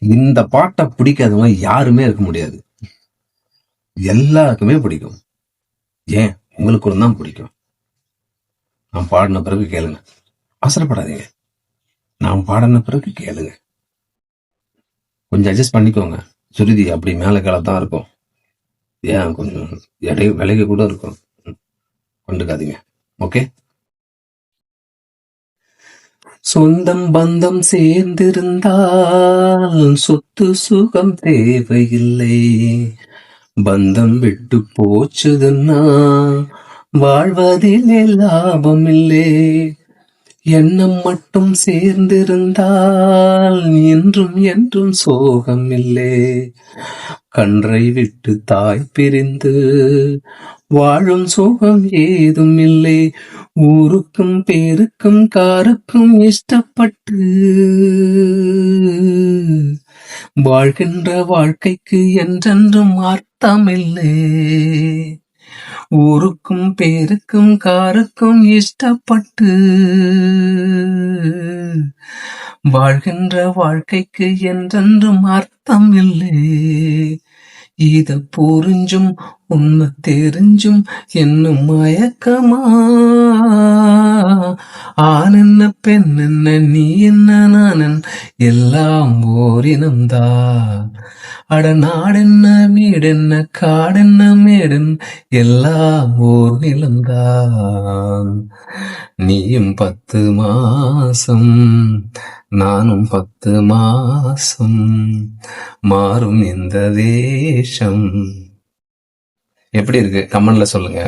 இந்த பாட்டை பிடிக்காதவங்க யாருமே இருக்க முடியாது. எல்லாருக்குமே பிடிக்கும். ஏன் உங்களுக்கு தான் பிடிக்கும். நான் பாடின பிறகு கேளுங்க. அவசரப்படாதீங்க. நான் பாடின பிறகு கேளுங்க. கொஞ்சம் அட்ஜஸ்ட் பண்ணிக்கோங்க. சுருதி அப்படி மேல தான் இருக்கும். ஏன் கொஞ்சம் விலைக்கு கூட இருக்கும். கொண்டுக்காதீங்க. ஓகே. சொந்தம் பந்தம் சேர்ந்திருந்தால் சொத்து சுகம் தேவையில்லை. பந்தம் விட்டு போச்சுதுன்னா வாழ்வதிலே லாபம் இல்லை. எண்ணம் மட்டும் சேர்ந்திருந்தால் என்றும் என்றும் சோகம் இல்லை. கன்றை விட்டு தாய் பிரிந்து வாழும் சோகம் ஏதும் இல்லை. ஊருக்கும் பேருக்கும் காருக்கும் இஷ்டப்பட்டு வாழ்கின்ற வாழ்க்கைக்கு என்றென்றும் அர்த்தமில்லை. ஊருக்கும் பேருக்கும் காருக்கும் இஷ்டப்பட்டு வாழ்கின்ற வாழ்க்கைக்கு என்றென்றும் அர்த்தம் இல்லை. இத புரிஞ்சும் உண்மை தெரிஞ்சும் என்னும் மயக்கமா? ஆண் என்ன பெண் என்ன நீ என்ன நான் எல்லாம் ஓரினம்தான். அட நாடென்ன வீடென்ன காடென்ன மேடன் எல்லாம் ஓர் நிலம்தான். நீயும் 10 மாசம் நானும் 10 மாசம் மாறும் இந்த வேஷம். எப்படி இருக்கு கமெண்ட்ல சொல்லுங்க.